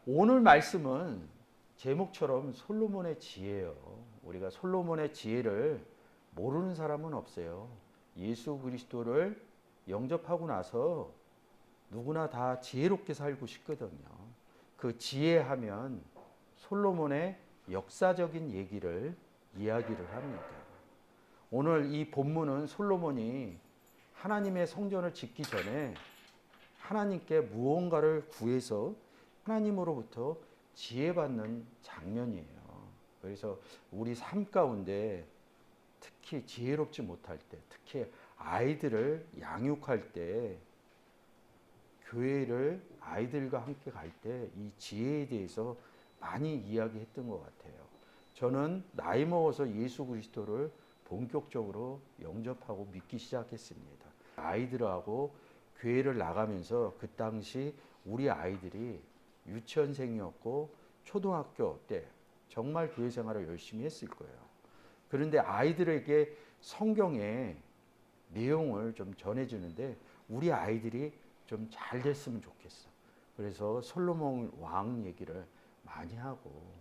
오늘 말씀은 제목처럼 솔로몬의 지혜예요. 우리가 솔로몬의 지혜를 모르는 사람은 없어요. 예수 그리스도를 영접하고 나서 누구나 다 지혜롭게 살고 싶거든요. 그 지혜하면 솔로몬의 역사적인 얘기를 이야기를 합니다. 오늘 이 본문은 솔로몬이 하나님의 성전을 짓기 전에 하나님께 무언가를 구해서 하나님으로부터 지혜받는 장면이에요. 그래서 우리 삶 가운데 특히 지혜롭지 못할 때, 특히 아이들을 양육할 때, 교회를 아이들과 함께 갈 때 이 지혜에 대해서 많이 이야기했던 것 같아요. 저는 나이 먹어서 예수 그리스도를 본격적으로 영접하고 믿기 시작했습니다. 아이들하고 교회를 나가면서 그 당시 우리 아이들이 유치원생이었고 초등학교 때 정말 교회 생활을 열심히 했을 거예요. 그런데 아이들에게 성경의 내용을 좀 전해주는데 우리 아이들이 좀 잘 됐으면 좋겠어. 그래서 솔로몬 왕 얘기를 많이 하고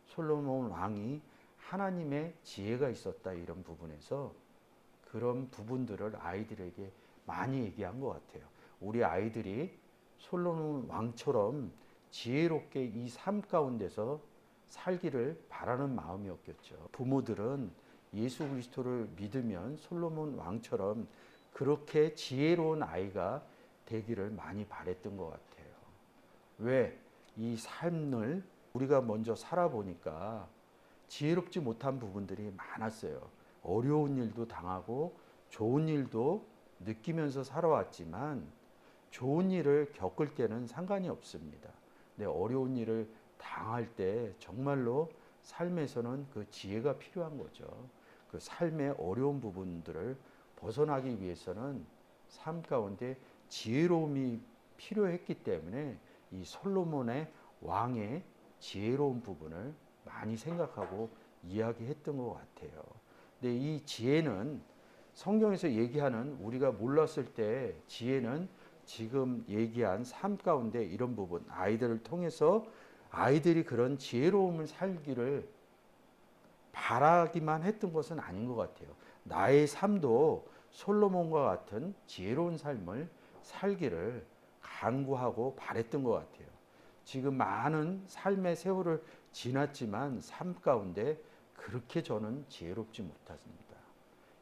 솔로몬 왕이 하나님의 지혜가 있었다 이런 부분에서 그런 부분들을 아이들에게 많이 얘기한 것 같아요. 우리 아이들이 솔로몬 왕처럼 지혜롭게 이 삶 가운데서 살기를 바라는 마음이었겠죠. 부모들은 예수 그리스도를 믿으면 솔로몬 왕처럼 그렇게 지혜로운 아이가 되기를 많이 바랬던 것 같아요. 왜? 이 삶을 우리가 먼저 살아보니까 지혜롭지 못한 부분들이 많았어요. 어려운 일도 당하고 좋은 일도 느끼면서 살아왔지만 좋은 일을 겪을 때는 상관이 없습니다. 근데 어려운 일을 당할 때 정말로 삶에서는 그 지혜가 필요한 거죠. 그 삶의 어려운 부분들을 벗어나기 위해서는 삶 가운데 지혜로움이 필요했기 때문에 이 솔로몬의 왕의 지혜로운 부분을 많이 생각하고 이야기했던 것 같아요. 근데 이 지혜는 성경에서 얘기하는 우리가 몰랐을 때 지혜는 지금 얘기한 삶 가운데 이런 부분 아이들을 통해서 아이들이 그런 지혜로움을 살기를 바라기만 했던 것은 아닌 것 같아요. 나의 삶도 솔로몬과 같은 지혜로운 삶을 살기를 간구하고 바랬던 것 같아요. 지금 많은 삶의 세월을 지났지만 삶 가운데 그렇게 저는 지혜롭지 못했습니다.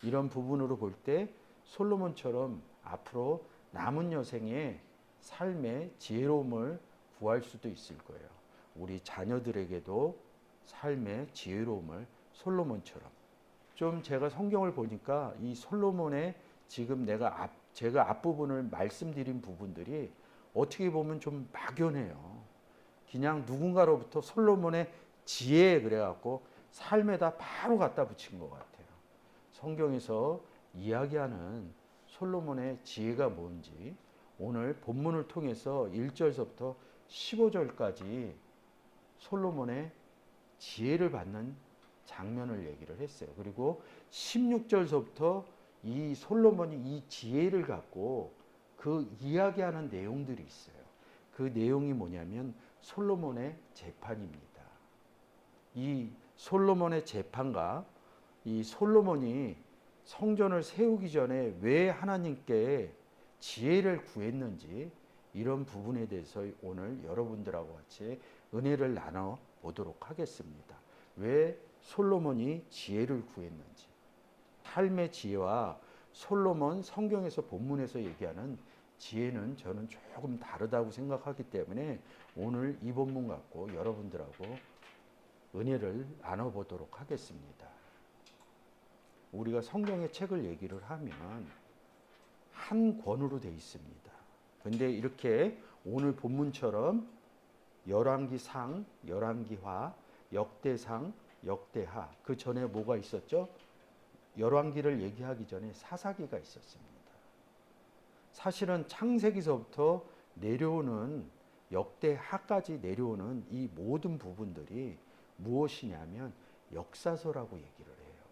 이런 부분으로 볼 때 솔로몬처럼 앞으로 남은 여생에 삶의 지혜로움을 구할 수도 있을 거예요. 우리 자녀들에게도 삶의 지혜로움을 솔로몬처럼. 좀 제가 성경을 보니까 이 솔로몬의 지금 제가 앞부분을 말씀드린 부분들이 어떻게 보면 좀 막연해요. 그냥 누군가로부터 솔로몬의 지혜 그래갖고 삶에다 바로 갖다 붙인 것 같아요. 성경에서 이야기하는 솔로몬의 지혜가 뭔지 오늘 본문을 통해서 1절서부터 15절까지 솔로몬의 지혜를 받는 장면을 얘기를 했어요. 그리고 16절서부터 이 솔로몬이 이 지혜를 갖고 그 이야기하는 내용들이 있어요. 그 내용이 뭐냐면 솔로몬의 재판입니다. 이 솔로몬의 재판과 이 솔로몬이 성전을 세우기 전에 왜 하나님께 지혜를 구했는지 이런 부분에 대해서 오늘 여러분들하고 같이 은혜를 나눠 보도록 하겠습니다. 왜 솔로몬이 지혜를 구했는지. 삶의 지혜와 솔로몬 성경에서 본문에서 얘기하는 지혜는 저는 조금 다르다고 생각하기 때문에 오늘 이 본문 갖고 여러분들하고 은혜를 나눠보도록 하겠습니다. 우리가 성경의 책을 얘기를 하면 한 권으로 되어 있습니다. 근데 이렇게 오늘 본문처럼 열왕기상, 열왕기하, 역대상, 역대하 그 전에 뭐가 있었죠? 열왕기를 얘기하기 전에 사사기가 있었습니다. 사실은 창세기서부터 내려오는 역대하까지 내려오는 이 모든 부분들이 무엇이냐면 역사서라고 얘기를 해요.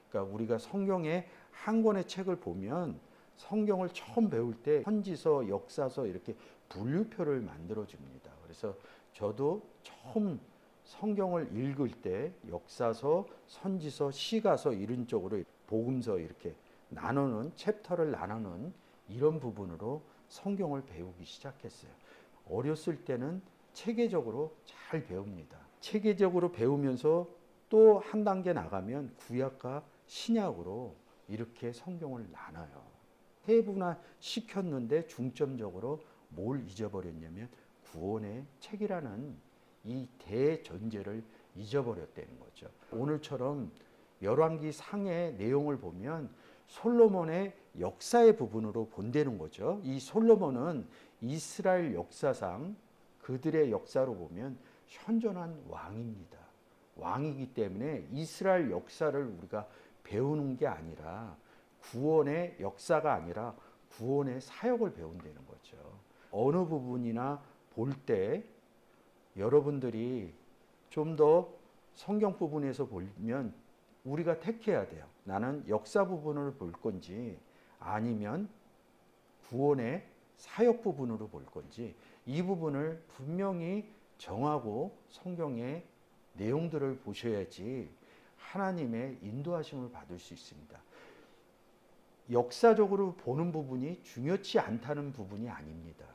그러니까 우리가 성경의 한 권의 책을 보면 성경을 처음 배울 때 편지서, 역사서 이렇게 분류표를 만들어 줍니다. 그래서 저도 처음 성경을 읽을 때 역사서, 선지서, 시가서 이런 쪽으로 복음서 이렇게 나누는 챕터를 나누는 이런 부분으로 성경을 배우기 시작했어요. 어렸을 때는 체계적으로 잘 배웁니다. 체계적으로 배우면서 또 한 단계 나가면 구약과 신약으로 이렇게 성경을 나눠요. 세분화 시켰는데 중점적으로 뭘 잊어버렸냐면 구원의 책이라는 이 대전제를 잊어버렸다는 거죠. 오늘처럼 열왕기 상의 내용을 보면 솔로몬의 역사의 부분으로 본다는 거죠. 이 솔로몬은 이스라엘 역사상 그들의 역사로 보면 현존한 왕입니다. 왕이기 때문에 이스라엘 역사를 우리가 배우는 게 아니라 구원의 역사가 아니라 구원의 사역을 배운다는 거죠. 어느 부분이나 볼 때 여러분들이 좀 더 성경 부분에서 보면 우리가 택해야 돼요. 나는 역사 부분을 볼 건지 아니면 구원의 사역 부분으로 볼 건지 이 부분을 분명히 정하고 성경의 내용들을 보셔야지 하나님의 인도하심을 받을 수 있습니다. 역사적으로 보는 부분이 중요치 않다는 부분이 아닙니다.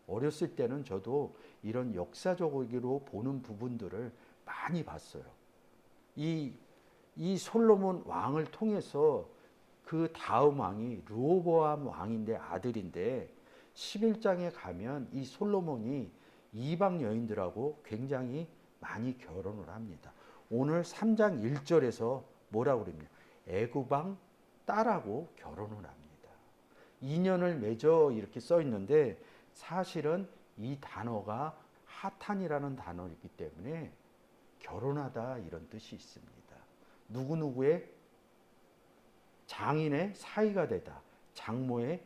어렸을 때는 저도 이런 역사적으로 보는 부분들을 많이 봤어요. 이 솔로몬 왕을 통해서 그 다음 왕이 르호보암 왕인데 아들인데 11장에 가면 이 솔로몬이 이방 여인들하고 굉장히 많이 결혼을 합니다. 오늘 3장 1절에서 뭐라고 그럽니까? 애굽왕 딸하고 결혼을 합니다. 인연을 맺어 이렇게 써 있는데 사실은 이 단어가 하탄이라는 단어이기 때문에 결혼하다 이런 뜻이 있습니다. 누구누구의 장인의 사위가 되다, 장모의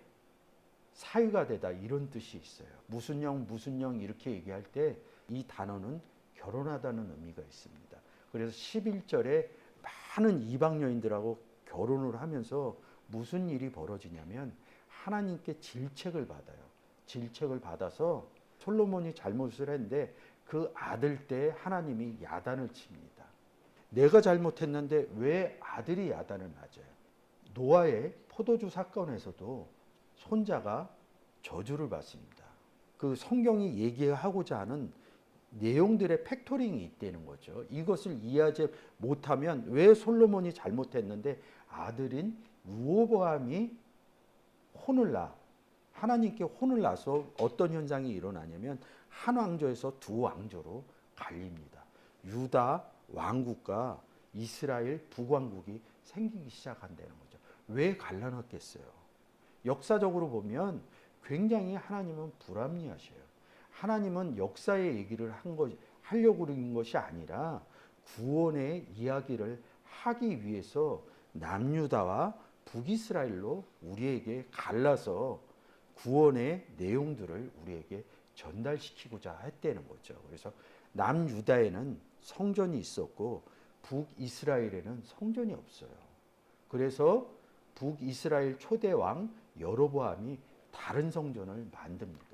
사위가 되다 이런 뜻이 있어요. 무슨 영 이렇게 얘기할 때 이 단어는 결혼하다는 의미가 있습니다. 그래서 11절에 많은 이방 여인들하고 결혼을 하면서 무슨 일이 벌어지냐면 하나님께 질책을 받아요. 질책을 받아서 솔로몬이 잘못을 했는데 그 아들 때 하나님이 야단을 칩니다. 내가 잘못했는데 왜 아들이 야단을 맞아요? 노아의 포도주 사건에서도 손자가 저주를 받습니다. 그 성경이 얘기하고자 하는 내용들의 팩토링이 있다는 거죠. 이것을 이해하지 못하면 왜 솔로몬이 잘못했는데 아들인 르호보암이 혼을 나 하나님께 혼을 나서 어떤 현상이 일어나냐면 한 왕조에서 두 왕조로 갈립니다. 유다 왕국과 이스라엘 북왕국이 생기기 시작한다는 거죠. 왜 갈라놨겠어요? 역사적으로 보면 굉장히 하나님은 불합리하셔요. 하나님은 역사의 얘기를 하려고 그런 것이 아니라 구원의 이야기를 하기 위해서 남유다와 북이스라엘로 우리에게 갈라서 구원의 내용들을 우리에게 전달시키고자 했다는 거죠. 그래서 남유다에는 성전이 있었고 북이스라엘에는 성전이 없어요. 그래서 북이스라엘 초대 왕 여로보암이 다른 성전을 만듭니다.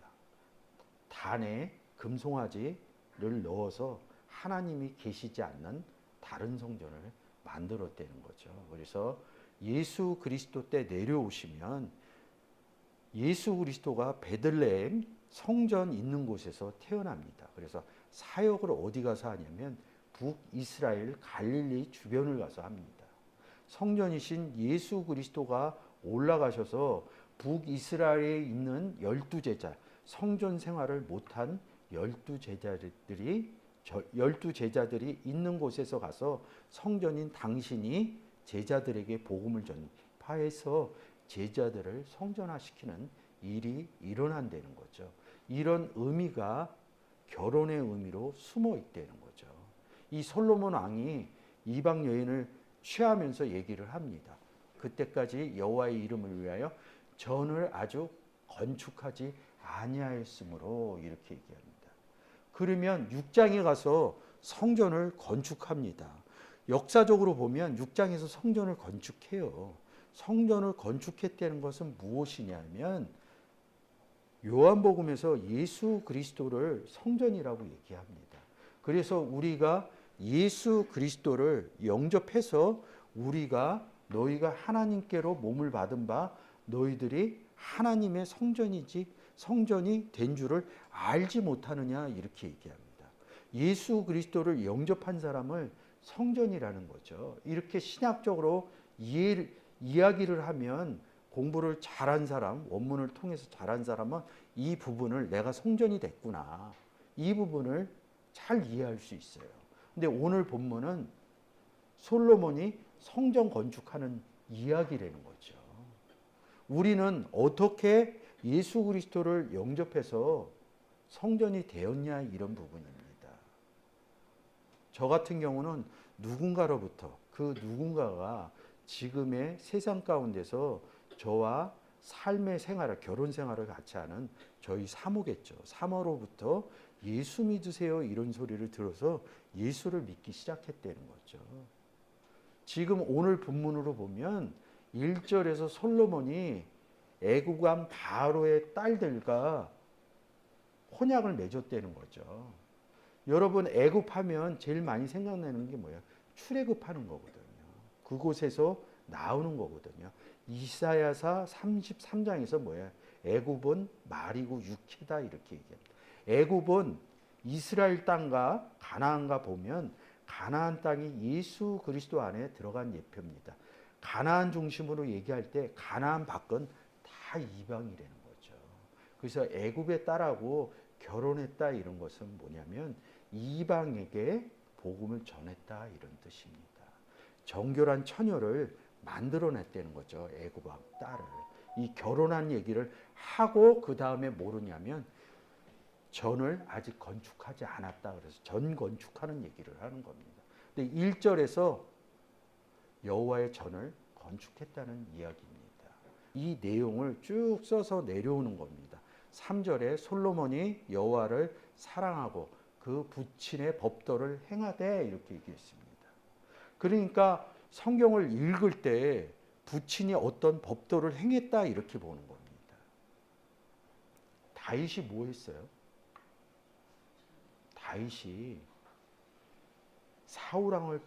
단에 금송아지를 넣어서 하나님이 계시지 않는 다른 성전을 만들었다는 거죠. 그래서 예수 그리스도 때 내려오시면 예수 그리스도가 베들레헴 성전 있는 곳에서 태어납니다. 그래서 사역을 어디 가서 하냐면 북이스라엘 갈릴리 주변을 가서 합니다. 성전이신 예수 그리스도가 올라가셔서 북이스라엘에 있는 12제자, 성전 생활을 못한 12제자들이 있는 곳에서 가서 성전인 당신이 제자들에게 복음을 전파해서 제자들을 성전화시키는 일이 일어난다는 거죠. 이런 의미가 결혼의 의미로 숨어 있다는 거죠. 이 솔로몬 왕이 이방 여인을 취하면서 얘기를 합니다. 그때까지 여호와의 이름을 위하여 전을 아주 건축하지 아니하였으므로 이렇게 얘기합니다. 그러면 6장에 가서 성전을 건축합니다. 역사적으로 보면 6장에서 성전을 건축해요. 성전을 건축했다는 것은 무엇이냐면 요한복음에서 예수 그리스도를 성전이라고 얘기합니다. 그래서 우리가 예수 그리스도를 영접해서 우리가 너희가 하나님께로 몸을 받은 바 너희들이 하나님의 성전이 된 줄을 알지 못하느냐 이렇게 얘기합니다. 예수 그리스도를 영접한 사람을 성전이라는 거죠. 이렇게 신학적으로 이야기를 하면 공부를 잘한 사람, 원문을 통해서 잘한 사람은 이 부분을 내가 성전이 됐구나. 이 부분을 잘 이해할 수 있어요. 근데 오늘 본문은 솔로몬이 성전 건축하는 이야기라는 거죠. 우리는 어떻게 예수 그리스도를 영접해서 성전이 되었냐 이런 부분입니다. 저 같은 경우는 누군가로부터 그 누군가가 지금의 세상 가운데서 저와 삶의 생활을, 결혼 생활을 같이 하는 저희 사모겠죠. 사모로부터 예수 믿으세요 이런 소리를 들어서 예수를 믿기 시작했다는 거죠. 지금 오늘 본문으로 보면 1절에서 솔로몬이 애국왕 바로의 딸들과 혼약을 맺었다는 거죠. 여러분 애굽하면 제일 많이 생각나는 게 뭐야? 출애굽하는 거거든요. 그곳에서 나오는 거거든요. 이사야서 33장에서 뭐야? 애굽은 말이고 육체다 이렇게 얘기합니다. 애굽은 이스라엘 땅과 가나안과 보면 가나안 땅이 예수 그리스도 안에 들어간 예표입니다. 가나안 중심으로 얘기할 때 가나안 밖은 다 이방이라는 거죠. 그래서 애굽의 딸하고 결혼했다 이런 것은 뭐냐면 이방에게 복음을 전했다 이런 뜻입니다. 정결한 처녀를 만들어냈다는 거죠. 애굽 왕 딸을. 이 결혼한 얘기를 하고 그 다음에 모르냐면 전을 아직 건축하지 않았다. 그래서 전 건축하는 얘기를 하는 겁니다. 근데 1절에서 여호와의 전을 건축했다는 이야기입니다. 이 내용을 쭉 써서 내려오는 겁니다. 3절에 솔로몬이 여호와를 사랑하고 그 부친의 법도를 행하되 이렇게 얘기했습니다. 그러니까 성경을 읽을 때 부친이 어떤 법도를 행했다 이렇게 보는 겁니다. 다윗이 뭐 했어요? 다윗이 사울왕을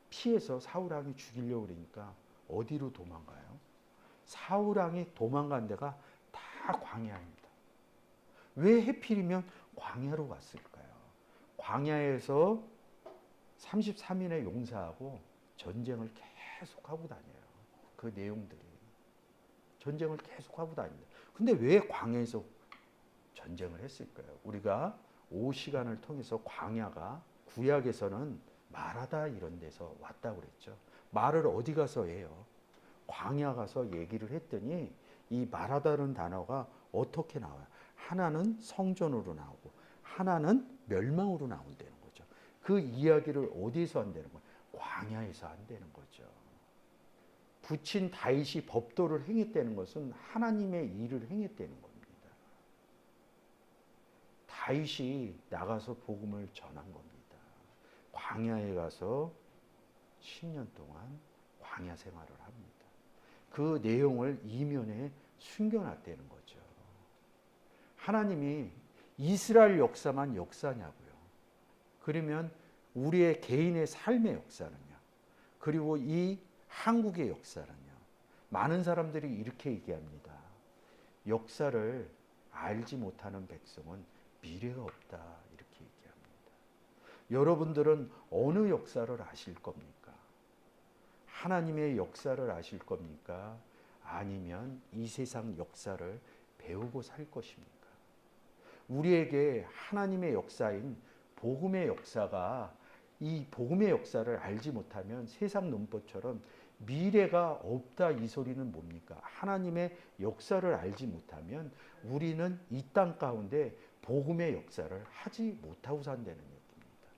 피해서 사울왕이 죽이려고 그러니까 어디로 도망가요? 사울왕이 도망간 데가 다 광야입니다. 왜 하필이면 광야로 갔을까요? 광야에서 33인의 용사하고 전쟁을 계속하고 다녀요. 그 내용들이. 전쟁을 계속하고 다닙니다. 근데 왜 광야에서 전쟁을 했을까요? 우리가 5시간을 통해서 광야가 구약에서는 말하다 이런 데서 왔다고 그랬죠. 말을 어디 가서 해요? 광야 가서 얘기를 했더니 이 말하다는 단어가 어떻게 나와요? 하나는 성전으로 나오고 하나는 멸망으로 나온다는 거죠. 그 이야기를 어디서 한다는 거예요? 광야에서 한다는 거죠. 부친 다윗이 법도를 행했다는 것은 하나님의 일을 행했다는 겁니다. 다윗이 나가서 복음을 전한 겁니다. 광야에 가서 10년 동안 광야 생활을 합니다. 그 내용을 이면에 숨겨놨다는 거죠. 하나님이 이스라엘 역사만 역사냐고요. 그러면 우리의 개인의 삶의 역사는요. 그리고 이 한국의 역사는요. 많은 사람들이 이렇게 얘기합니다. 역사를 알지 못하는 백성은 미래가 없다. 이렇게 얘기합니다. 여러분들은 어느 역사를 아실 겁니까? 하나님의 역사를 아실 겁니까? 아니면 이 세상 역사를 배우고 살 것입니까? 우리에게 하나님의 역사인 복음의 역사가 이 복음의 역사를 알지 못하면 세상 논법처럼 미래가 없다 이 소리는 뭡니까? 하나님의 역사를 알지 못하면 우리는 이 땅 가운데 복음의 역사를 하지 못하고 산다는 얘기입니다.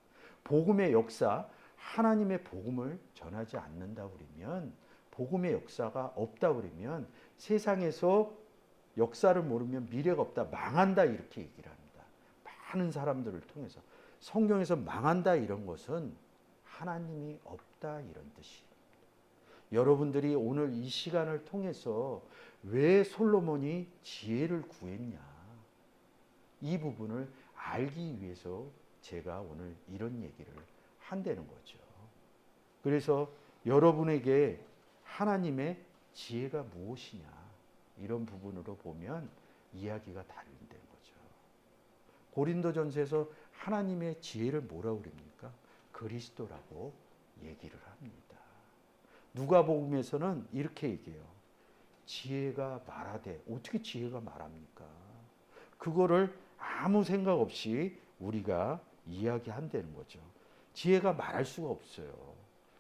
복음의 역사, 하나님의 복음을 전하지 않는다 그러면 복음의 역사가 없다 그러면 세상에서 역사를 모르면 미래가 없다, 망한다 이렇게 얘기를 합니다. 많은 사람들을 통해서 성경에서 망한다 이런 것은 하나님이 없다 이런 뜻이에요. 여러분들이 오늘 이 시간을 통해서 왜 솔로몬이 지혜를 구했냐, 이 부분을 알기 위해서 제가 오늘 이런 얘기를 한다는 거죠. 그래서 여러분에게 하나님의 지혜가 무엇이냐, 이런 부분으로 보면 이야기가 다른다는 거죠. 고린도전서에서 하나님의 지혜를 뭐라고 그럽니까? 그리스도라고 얘기를 합니다. 누가복음에서는 이렇게 얘기해요. 지혜가 말하되, 어떻게 지혜가 말합니까? 그거를 아무 생각 없이 우리가 이야기한다는 거죠. 지혜가 말할 수가 없어요.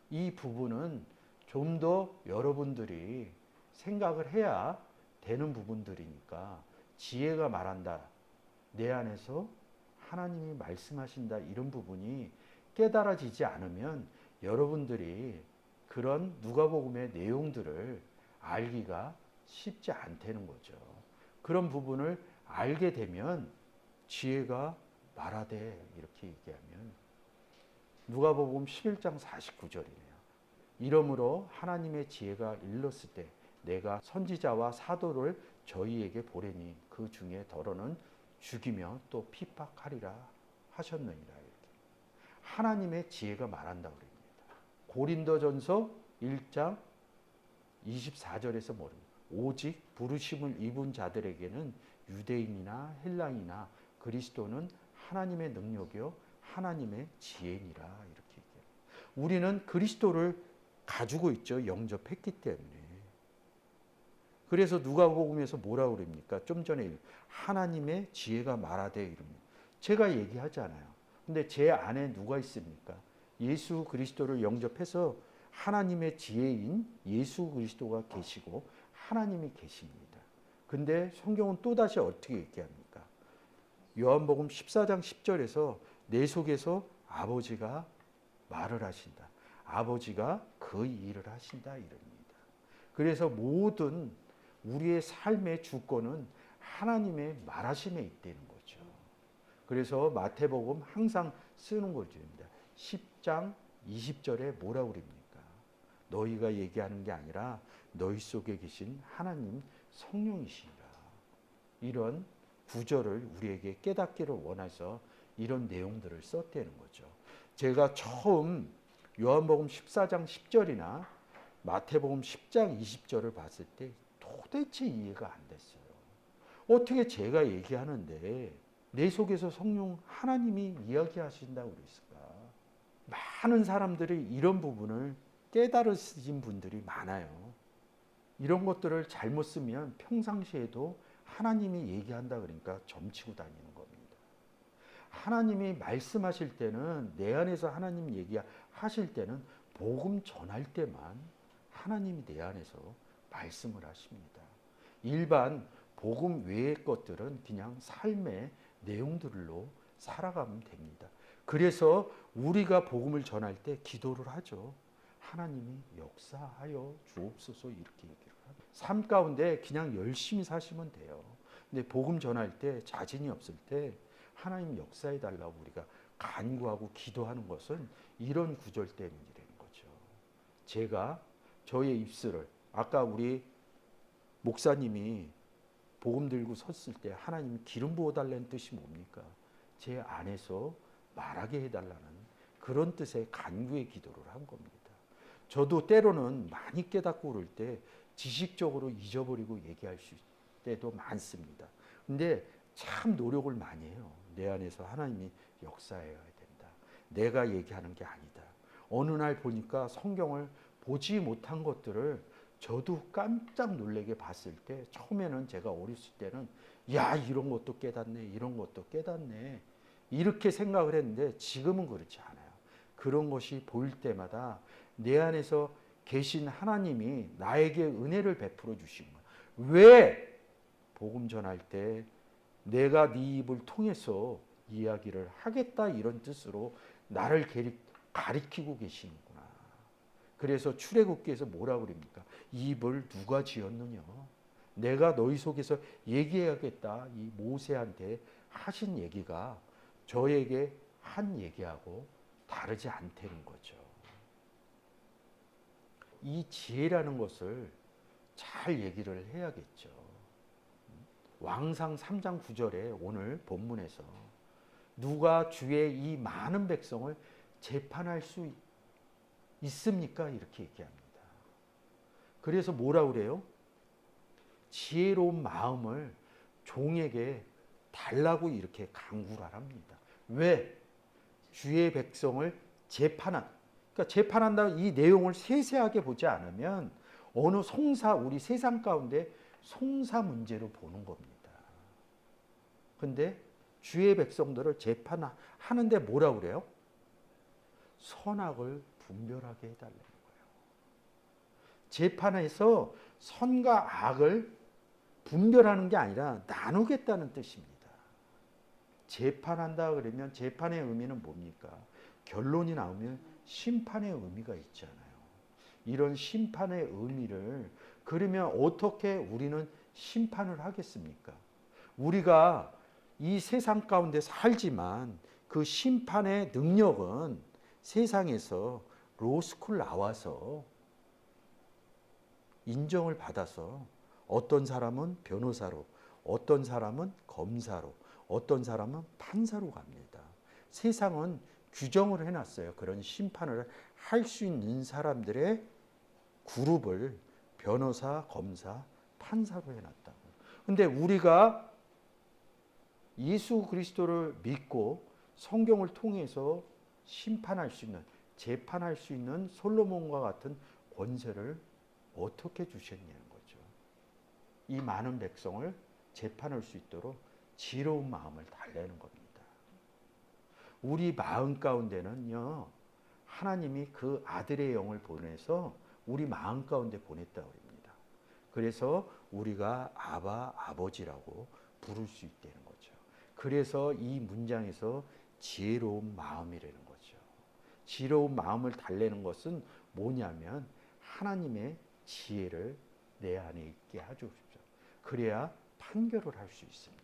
이 부분은 좀 더 여러분들이 생각을 해야 되는 부분들이니까, 지혜가 말한다, 내 안에서 하나님이 말씀하신다, 이런 부분이 깨달아지지 않으면 여러분들이 그런 누가복음의 내용들을 알기가 쉽지 않다는 거죠. 그런 부분을 알게 되면 지혜가 말하되, 이렇게 얘기하면 누가복음 11장 49절이네요. 이러므로 하나님의 지혜가 일렀을 때 내가 선지자와 사도를 저희에게 보내니 그 중에 더러는 죽이며 또 핍박하리라 하셨느니라. 이렇게 하나님의 지혜가 말한다고 그럽니다. 고린도전서 1장 24절에서 뭐랍니까? 오직 부르심을 입은 자들에게는 유대인이나 헬라인이나 그리스도는 하나님의 능력이요 하나님의 지혜니라. 이렇게 얘기해요. 우리는 그리스도를 가지고 있죠. 영접했기 때문에. 그래서 누가복음에서 뭐라고 그럽니까? 좀 전에 하나님의 지혜가 말하되, 이럽니다. 제가 얘기하잖아요. 근데 제 안에 누가 있습니까? 예수 그리스도를 영접해서 하나님의 지혜인 예수 그리스도가 계시고 하나님이 계십니다. 근데 성경은 또다시 어떻게 얘기합니까? 요한복음 14장 10절에서 내 속에서 아버지가 말을 하신다. 아버지가 그 일을 하신다, 이럽니다. 그래서 모든 우리의 삶의 주권은 하나님의 말하심에 있다는 거죠. 그래서 마태복음 항상 쓰는 거죠. 10장 20절에 뭐라고 그럽니까? 너희가 얘기하는 게 아니라 너희 속에 계신 하나님 성령이시니라. 이런 구절을 우리에게 깨닫기를 원해서 이런 내용들을 썼다는 거죠. 제가 처음 요한복음 14장 10절이나 마태복음 10장 20절을 봤을 때 도대체 이해가 안 됐어요. 어떻게 제가 얘기하는데 내 속에서 성령 하나님이 이야기하신다고 그랬을까? 많은 사람들이 이런 부분을 깨달으신 분들이 많아요. 이런 것들을 잘못 쓰면 평상시에도 하나님이 얘기한다 그러니까 점치고 다니는 겁니다. 하나님이 말씀하실 때는, 내 안에서 하나님 얘기하실 때는 복음 전할 때만 하나님이 내 안에서 말씀을 하십니다. 일반 복음 외의 것들은 그냥 삶의 내용들로 살아가면 됩니다. 그래서 우리가 복음을 전할 때 기도를 하죠. 하나님이 역사하여 주옵소서, 이렇게 얘기를 합니다. 삶 가운데 그냥 열심히 사시면 돼요. 근데 복음 전할 때 자신이 없을 때 하나님 역사해 달라고 우리가 간구하고 기도하는 것은 이런 구절 때문이라는 거죠. 제가 저의 입술을, 아까 우리 목사님이 복음 들고 섰을 때 하나님 기름 부어달라는 뜻이 뭡니까? 제 안에서 말하게 해달라는 그런 뜻의 간구의 기도를 한 겁니다. 저도 때로는 많이 깨닫고 그럴 때 지식적으로 잊어버리고 얘기할 때도 많습니다. 근데 참 노력을 많이 해요. 내 안에서 하나님이 역사해야 된다. 내가 얘기하는 게 아니다. 어느 날 보니까 성경을 보지 못한 것들을 저도 깜짝 놀라게 봤을 때, 처음에는 제가 어렸을 때는 야, 이런 것도 깨닫네, 이런 것도 깨닫네, 이렇게 생각을 했는데 지금은 그렇지 않아요. 그런 것이 보일 때마다 내 안에서 계신 하나님이 나에게 은혜를 베풀어 주신 거예요. 왜? 복음 전할 때 내가 네 입을 통해서 이야기를 하겠다, 이런 뜻으로 나를 가리키고 계시는구나. 그래서 출애굽기에서 뭐라고 그럽니까? 이 입을 누가 지었느냐? 내가 너희 속에서 얘기해야겠다. 이 모세한테 하신 얘기가 저에게 한 얘기하고 다르지 않다는 거죠. 이 지혜라는 것을 잘 얘기를 해야겠죠. 왕상 3장 9절에 오늘 본문에서 누가 주의 이 많은 백성을 재판할 수 있습니까? 이렇게 얘기합니다. 그래서 뭐라 그래요? 지혜로운 마음을 종에게 달라고 이렇게 강구를 합니다. 왜? 주의 백성을 재판한, 그러니까 재판한다 이 내용을 세세하게 보지 않으면 어느 우리 세상 가운데 송사 문제로 보는 겁니다. 근데 주의 백성들을 재판하는데 뭐라 그래요? 선악을 분별하게 해달라는 거예요. 재판에서 선과 악을 분별하는 게 아니라 나누겠다는 뜻입니다. 재판한다 그러면 재판의 의미는 뭡니까? 결론이 나오면 심판의 의미가 있잖아요. 이런 심판의 의미를 그러면 어떻게 우리는 심판을 하겠습니까? 우리가 이 세상 가운데 살지만 그 심판의 능력은 세상에서 로스쿨 나와서 인정을 받아서 어떤 사람은 변호사로, 어떤 사람은 검사로, 어떤 사람은 판사로 갑니다. 세상은 규정을 해놨어요. 그런 심판을 할 수 있는 사람들의 그룹을 변호사, 검사, 판사로 해놨다고. 근데 우리가 예수 그리스도를 믿고 성경을 통해서 심판할 수 있는, 재판할 수 있는 솔로몬과 같은 권세를 어떻게 주셨냐는 거죠. 이 많은 백성을 재판할 수 있도록 지혜로운 마음을 달래는 겁니다. 우리 마음 가운데는요, 하나님이 그 아들의 영을 보내서 우리 마음 가운데 보냈다고 합니다. 그래서 우리가 아바, 아버지라고 부를 수 있다는 거죠. 그래서 이 문장에서 지혜로운 마음이라는 거죠. 지혜로운 마음을 달래는 것은 뭐냐면 하나님의 지혜를 내 안에 있게 해주십시오. 그래야 판결을 할 수 있습니다.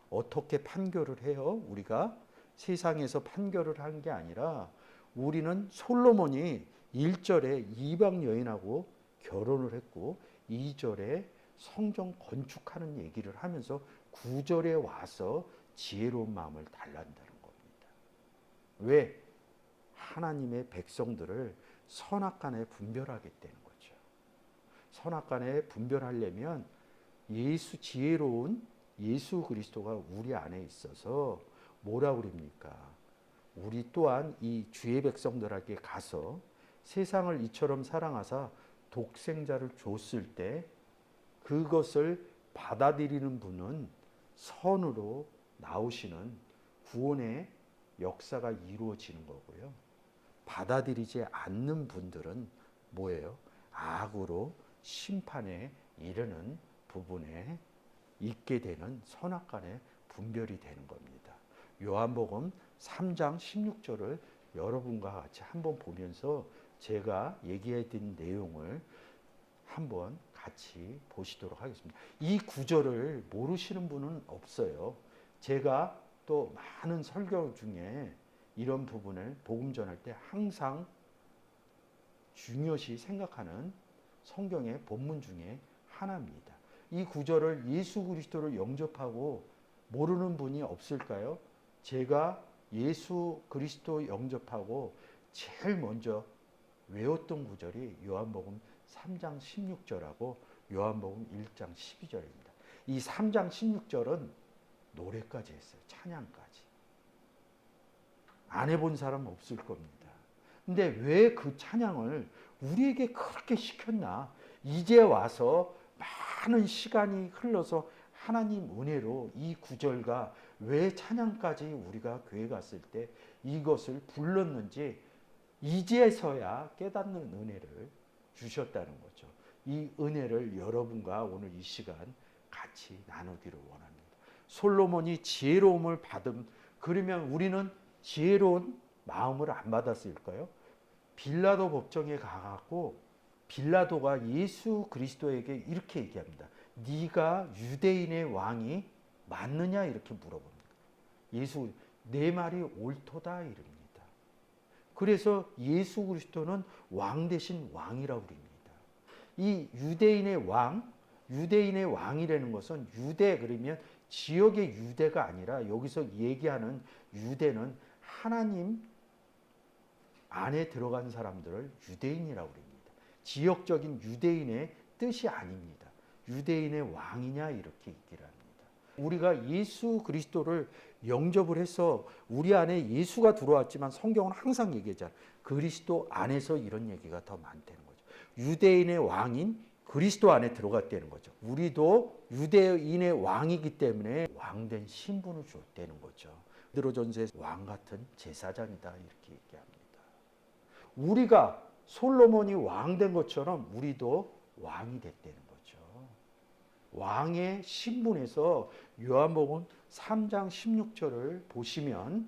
어떻게 판결을 해요? 우리가 세상에서 판결을 한 게 아니라 우리는 솔로몬이 1절에 이방 여인하고 결혼을 했고 2절에 성전 건축하는 얘기를 하면서 9절에 와서 지혜로운 마음을 달란다는 겁니다. 왜? 하나님의 백성들을 선악간에 분별하겠다는 거죠. 선악간에 분별하려면 지혜로운 예수 그리스도가 우리 안에 있어서 뭐라 그럽니까? 우리 또한 이 주의 백성들에게 가서 세상을 이처럼 사랑하사 독생자를 줬을 때 그것을 받아들이는 분은 선으로 나오시는 구원의 역사가 이루어지는 거고요. 받아들이지 않는 분들은 뭐예요? 악으로 심판에 이르는 부분에 있게 되는 선악간의 분별이 되는 겁니다. 요한복음 3장 16절을 여러분과 같이 한번 보면서 제가 얘기해드린 내용을 한번 같이 보시도록 하겠습니다. 이 구절을 모르시는 분은 없어요. 제가 또 많은 설교 중에 이런 부분을 복음 전할 때 항상 중요시 생각하는 성경의 본문 중에 하나입니다. 이 구절을 예수 그리스도를 영접하고 모르는 분이 없을까요? 제가 예수 그리스도 영접하고 제일 먼저 외웠던 구절이 요한복음 3장 16절하고 요한복음 1장 12절입니다. 이 3장 16절은 노래까지 했어요. 찬양까지. 안 해본 사람 없을 겁니다. 근데 왜 그 찬양을 우리에게 그렇게 시켰나? 이제 와서 많은 시간이 흘러서 하나님 은혜로 이 구절과 왜 찬양까지 우리가 교회 갔을 때 이것을 불렀는지 이제서야 깨닫는 은혜를 주셨다는 거죠. 이 은혜를 여러분과 오늘 이 시간 같이 나누기를 원합니다. 솔로몬이 지혜로움을 받음, 그러면 우리는 지혜로운 마음을 안 받았을까요? 빌라도 법정에 가갖고 빌라도가 예수 그리스도에게 이렇게 얘기합니다. 네가 유대인의 왕이 맞느냐 이렇게 물어봅니다. 예수 내 말이 옳도다 이릅니다. 그래서 예수 그리스도는 왕 대신 왕이라고 그럽니다. 이 유대인의 왕이라는 것은 유대 그러면 지역의 유대가 아니라 여기서 얘기하는 유대는 하나님 안에 들어간 사람들을 유대인이라고 합니다. 지역적인 유대인의 뜻이 아닙니다. 유대인의 왕이냐 이렇게 얘기를 합니다. 우리가 예수 그리스도를 영접을 해서 우리 안에 예수가 들어왔지만 성경은 항상 얘기하잖아요. 그리스도 안에서 이런 얘기가 더 많다는 거죠. 유대인의 왕인 그리스도 안에 들어갔다는 거죠. 우리도 유대인의 왕이기 때문에 왕된 신분을 줬다는 거죠. 베드로전서에 왕 같은 제사장이다 이렇게 얘기합니다. 우리가 솔로몬이 왕된 것처럼 우리도 왕이 됐다는 거죠. 왕의 신분에서 요한복음 3장 16절을 보시면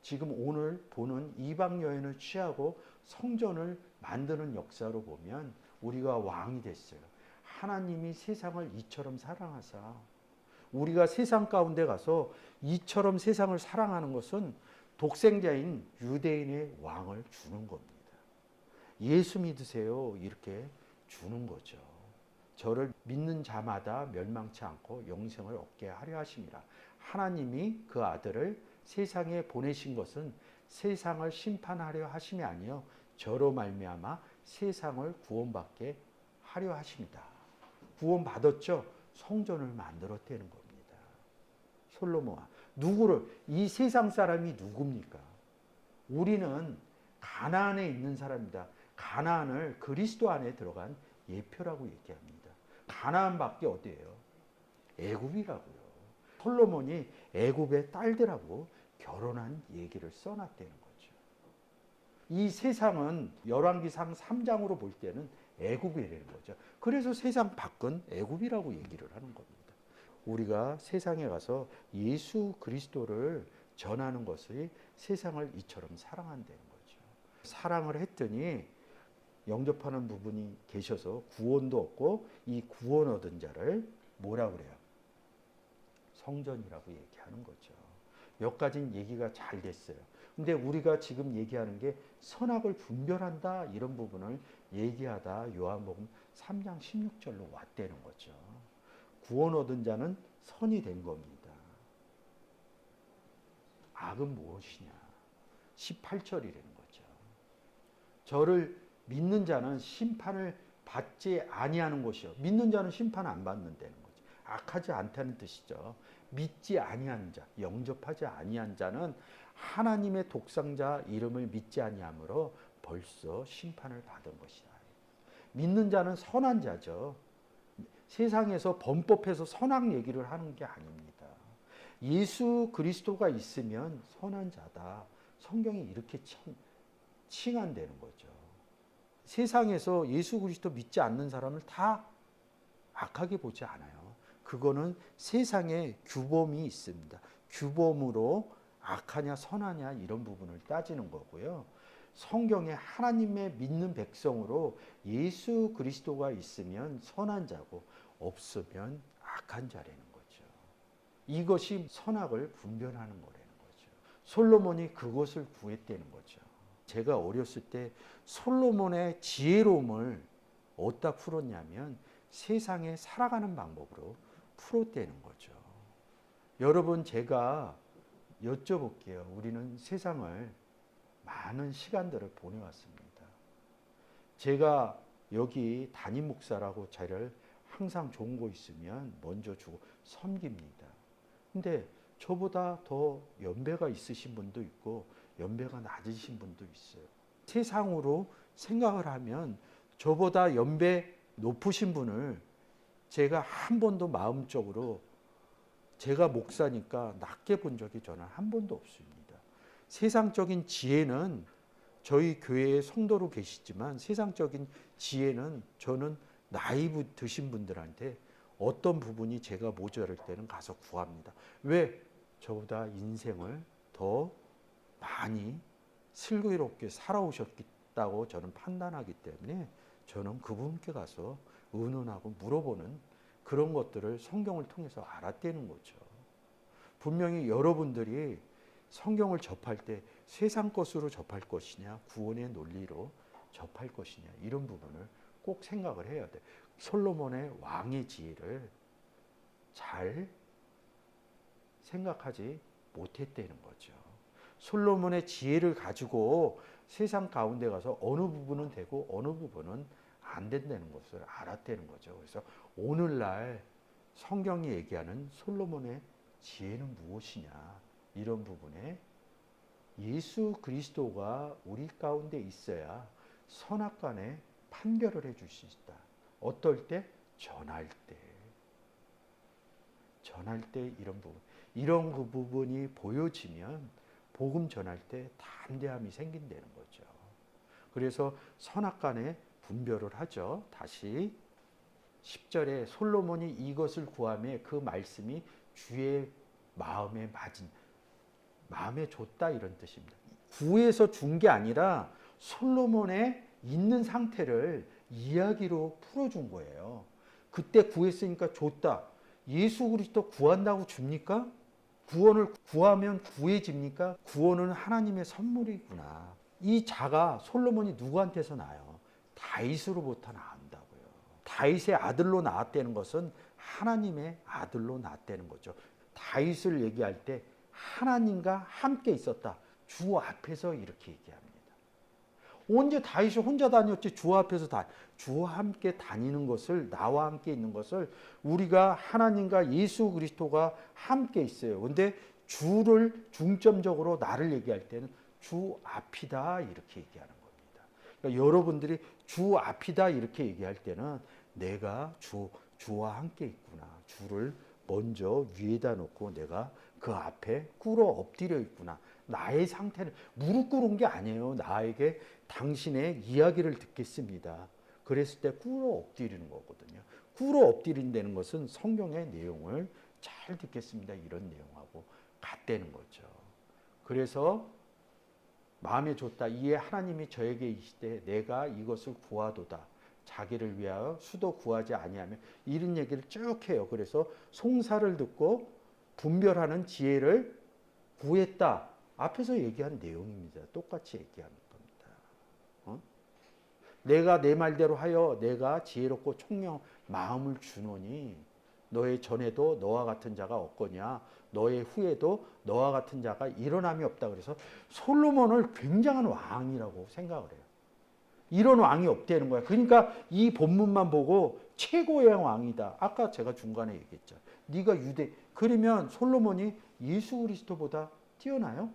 지금 오늘 보는 이방 여인을 취하고 성전을 만드는 역사로 보면 우리가 왕이 됐어요. 하나님이 세상을 이처럼 사랑하사 우리가 세상 가운데 가서 이처럼 세상을 사랑하는 것은 독생자인 유대인의 왕을 주는 겁니다. 예수 믿으세요 이렇게 주는 거죠. 저를 믿는 자마다 멸망치 않고 영생을 얻게 하려 하심이라. 하나님이 그 아들을 세상에 보내신 것은 세상을 심판하려 하심이 아니요 저로 말미암아 세상을 구원받게 하려 하십니다. 구원받았죠? 성전을 만들었다는 겁니다. 솔로몬아. 누구를? 이 세상 사람이 누굽니까? 우리는 가나안에 있는 사람입니다. 가나안을 그리스도 안에 들어간 예표라고 얘기합니다. 가나안밖에 어디예요? 애굽이라고요. 솔로몬이 애굽의 딸들하고 결혼한 얘기를 써놨다는 거죠. 이 세상은 열왕기상 3장으로 볼 때는 애굽이라는 거죠. 그래서 세상 밖은 애굽이라고 얘기를 하는 겁니다. 우리가 세상에 가서 예수 그리스도를 전하는 것이 세상을 이처럼 사랑한다는 거죠. 사랑을 했더니 영접하는 부분이 계셔서 구원도 얻고 이 구원 얻은 자를 뭐라 그래요? 성전이라고 얘기하는 거죠. 여기까지는 얘기가 잘 됐어요. 근데 우리가 지금 얘기하는 게 선악을 분별한다 이런 부분을 얘기하다 요한복음 3장 16절로 왔다는 거죠. 구원 얻은 자는 선이 된 겁니다. 악은 무엇이냐? 18절이라는 거죠. 저를 믿는 자는 심판을 받지 아니하는 것이요. 믿는 자는 심판 안 받는다는 거죠. 악하지 않다는 뜻이죠. 믿지 아니한 자, 영접하지 아니한 자는 하나님의 독생자 이름을 믿지 아니하므로 벌써 심판을 받은 것이다. 믿는 자는 선한 자죠. 세상에서 범법해서 선악 얘기를 하는 게 아닙니다. 예수 그리스도가 있으면 선한 자다. 성경이 이렇게 칭한다는 거죠. 세상에서 예수 그리스도 믿지 않는 사람을 다 악하게 보지 않아요. 그거는 세상에 규범이 있습니다. 규범으로 악하냐 선하냐 이런 부분을 따지는 거고요. 성경에 하나님의 믿는 백성으로 예수 그리스도가 있으면 선한 자고 없으면 악한 자라는 거죠. 이것이 선악을 분별하는 거라는 거죠. 솔로몬이 그것을 구했다는 거죠. 제가 어렸을 때 솔로몬의 지혜로움을 어디다 풀었냐면 세상에 살아가는 방법으로 풀었다는 거죠. 여러분 제가 여쭤볼게요. 우리는 세상을 많은 시간들을 보내왔습니다. 제가 여기 담임 목사라고 저를 항상 좋은 거 있으면 먼저 주고 섬깁니다. 근데 저보다 더 연배가 있으신 분도 있고 연배가 낮으신 분도 있어요. 세상으로 생각을 하면 저보다 연배 높으신 분을 제가 한 번도 마음적으로 제가 목사니까 낮게 본 적이 저는 한 번도 없습니다. 세상적인 지혜는 저희 교회에 성도로 계시지만 세상적인 지혜는 저는 나이 드신 분들한테 어떤 부분이 제가 모자랄 때는 가서 구합니다. 왜? 저보다 인생을 더 많이 슬기롭게 살아오셨다고 저는 판단하기 때문에 저는 그분께 가서 의논하고 물어보는 그런 것들을 성경을 통해서 알았다는 거죠. 분명히 여러분들이 성경을 접할 때 세상 것으로 접할 것이냐 구원의 논리로 접할 것이냐 이런 부분을 꼭 생각을 해야 돼. 솔로몬의 왕의 지혜를 잘 생각하지 못했다는 거죠. 솔로몬의 지혜를 가지고 세상 가운데 가서 어느 부분은 되고 어느 부분은 안 된다는 것을 알았다는 거죠. 그래서 오늘날 성경이 얘기하는 솔로몬의 지혜는 무엇이냐, 이런 부분에 예수 그리스도가 우리 가운데 있어야 선악간에 판결을 해줄 수 있다. 어떨 때? 전할 때. 전할 때 이런 부분. 이런 그 부분이 보여지면 복음 전할 때 담대함이 생긴다는 거죠. 그래서 선악간에 분별을 하죠. 다시 10절에 솔로몬이 이것을 구하며 그 말씀이 주의 마음에 맞은, 마음에 줬다, 이런 뜻입니다. 구해서 준 게 아니라 솔로몬의 있는 상태를 이야기로 풀어준 거예요. 그때 구했으니까 줬다. 예수 그리스도 구한다고 줍니까? 구원을 구하면 구해집니까? 구원은 하나님의 선물이구나. 이 자가 솔로몬이 누구한테서 나요? 다윗으로부터 나온다고요. 다윗의 아들로 나왔다는 것은 하나님의 아들로 나왔다는 거죠. 다윗을 얘기할 때 하나님과 함께 있었다. 주 앞에서 이렇게 얘기합니다. 언제 다윗이 혼자 다녔지? 주 앞에서 주와 함께 다니는 것을, 나와 함께 있는 것을, 우리가 하나님과 예수 그리스도가 함께 있어요. 근데 주를 중점적으로 나를 얘기할 때는 주 앞이다, 이렇게 얘기하는 겁니다. 그러니까 여러분들이 주 앞이다 이렇게 얘기할 때는 내가 주와 함께 있구나. 주를 먼저 위에다 놓고 내가 그 앞에 꿇어 엎드려 있구나. 나의 상태는 무릎 꿇은 게 아니에요. 나에게 당신의 이야기를 듣겠습니다. 그랬을 때 꿇어 엎드리는 거거든요. 꿇어 엎드린다는 것은 성경의 내용을 잘 듣겠습니다, 이런 내용하고 같다는 거죠. 그래서 마음에 줬다. 이에 하나님이 저에게 이시되 내가 이것을 구하도다. 자기를 위하여 수도 구하지 아니하며, 이런 얘기를 쭉 해요. 그래서 송사를 듣고 분별하는 지혜를 구했다. 앞에서 얘기한 내용입니다. 똑같이 얘기하는 겁니다. 내가 내 말대로 하여 내가 지혜롭고 총명 마음을 주노니 너의 전에도 너와 같은 자가 없거냐, 너의 후에도 너와 같은 자가 일어남이 없다. 그래서 솔로몬을 굉장한 왕이라고 생각을 해요. 이런 왕이 없다는 거야. 그러니까 이 본문만 보고 최고의 왕이다. 아까 제가 중간에 얘기했죠. 네가 유대. 그러면 솔로몬이 예수 그리스도보다 뛰어나요?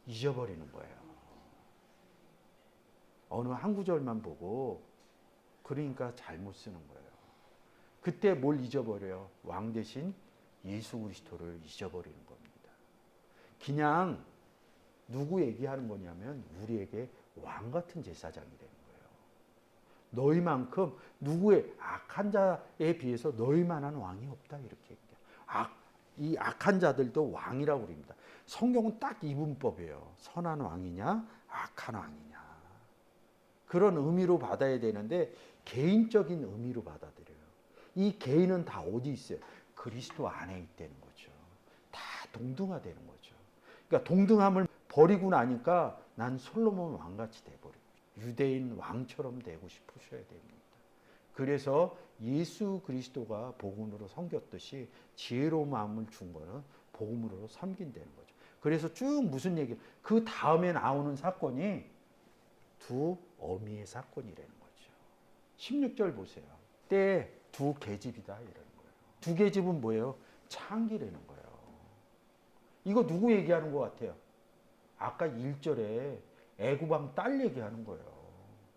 잊어버리는 거예요. 어느 한 구절만 보고, 그러니까 잘못 쓰는 거예요. 그때 뭘 잊어버려요? 왕 대신 예수 그리스도를 잊어버리는 겁니다. 그냥 누구 얘기하는 거냐면 우리에게 왕 같은 제사장이 되는 거예요. 너희만큼 누구의 악한 자에 비해서 너희만한 왕이 없다, 이렇게 얘기해요. 이 악한 자들도 왕이라고 그럽니다. 성경은 딱 이 문법이에요. 선한 왕이냐, 악한 왕이냐. 그런 의미로 받아야 되는데 개인적인 의미로 받아들여요. 이 개인은 다 어디 있어요? 그리스도 안에 있다는 거죠. 다 동등화되는 거죠. 그러니까 동등함을 버리고 나니까 난 솔로몬 왕같이 돼버려요. 유대인 왕처럼 되고 싶으셔야 됩니다. 그래서 예수 그리스도가 복음으로 섬겼듯이 지혜로운 마음을 준 거는 복음으로 섬긴다는 거죠. 그래서 쭉 무슨 얘기, 그 다음에 나오는 사건이 두 어미의 사건이라는 거죠. 16절 보세요. 때 두 계집이다, 이러는 거예요. 두 계집은 뭐예요? 창기라는 거예요. 이거 누구 얘기하는 것 같아요? 아까 1절에 애굽왕 딸 얘기하는 거예요.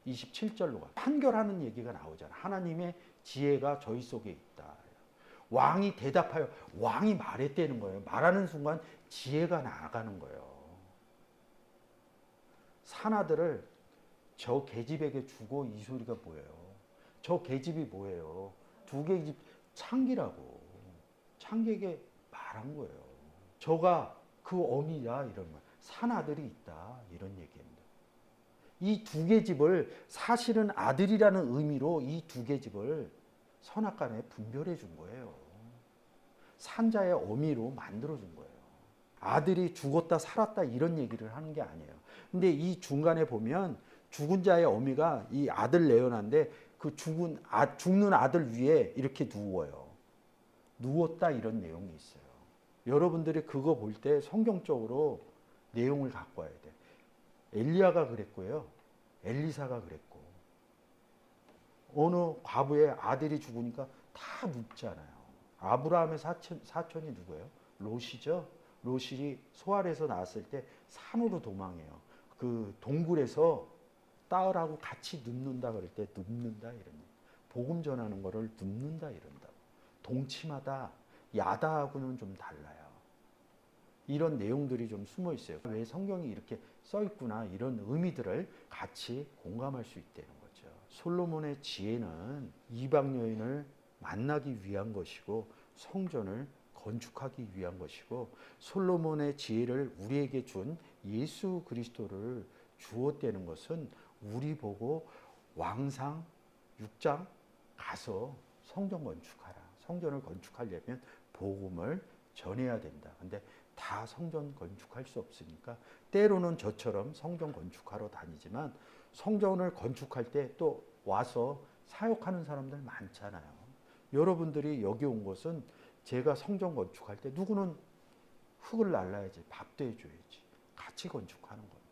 27절로 가. 판결하는 얘기가 나오잖아. 하나님의 지혜가 저희 속에 있다. 왕이 대답하여, 왕이 말했다는 거예요. 말하는 순간 지혜가 나아가는 거예요. 산아들을 저 계집에게 주고, 이 소리가 뭐예요? 저 계집이 뭐예요? 두 계집 창기라고. 창기에게 말한 거예요. 저가 그 어미야, 이런 거예요. 산아들이 있다, 이런 얘기입니다. 이 두 계집을, 사실은 아들이라는 의미로 이 두 계집을 선악간에 분별해 준 거예요. 산자의 어미로 만들어 준 거예요. 아들이 죽었다 살았다 이런 얘기를 하는 게 아니에요. 근데 이 중간에 보면 죽은 자의 어미가 이 아들 내어난데 그 죽는 아들 위에 이렇게 누워요. 누웠다 이런 내용이 있어요. 여러분들이 그거 볼 때 성경적으로 내용을 갖고 와야 돼. 엘리야가 그랬고요. 엘리사가 그랬고. 어느 과부의 아들이 죽으니까 다 눕잖아요. 아브라함의 사촌이 누구예요? 롯이죠. 롯이 소알에서 나왔을 때 산으로 도망해요. 그 동굴에서 딸하고 같이 눕는다 그럴 때 눕는다 이런 복음 전하는 거를 눕는다 이런다고. 동침하다, 야다하고는 좀 달라요. 이런 내용들이 좀 숨어 있어요. 왜 성경이 이렇게 써 있구나 이런 의미들을 같이 공감할 수 있다는 거죠. 솔로몬의 지혜는 이방 여인을 만나기 위한 것이고 성전을 건축하기 위한 것이고 솔로몬의 지혜를 우리에게 준 예수 그리스도를 주었다는 것은 우리 보고 왕상 6장 가서 성전 건축하라. 성전을 건축하려면 복음을 전해야 된다. 근데 다 성전 건축할 수 없으니까 때로는 저처럼 성전 건축하러 다니지만 성전을 건축할 때 또 와서 사역하는 사람들 많잖아요. 여러분들이 여기 온 것은 제가 성전 건축할 때 누구는 흙을 날라야지, 밥도 해줘야지. 같이 건축하는 겁니다.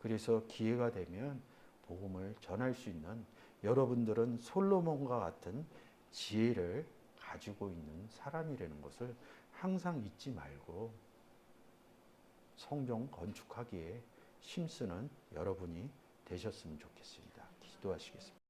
그래서 기회가 되면 복음을 전할 수 있는 여러분들은 솔로몬과 같은 지혜를 가지고 있는 사람이라는 것을 항상 잊지 말고 성전 건축하기에 힘쓰는 여러분이 되셨으면 좋겠습니다. 기도하시겠습니다.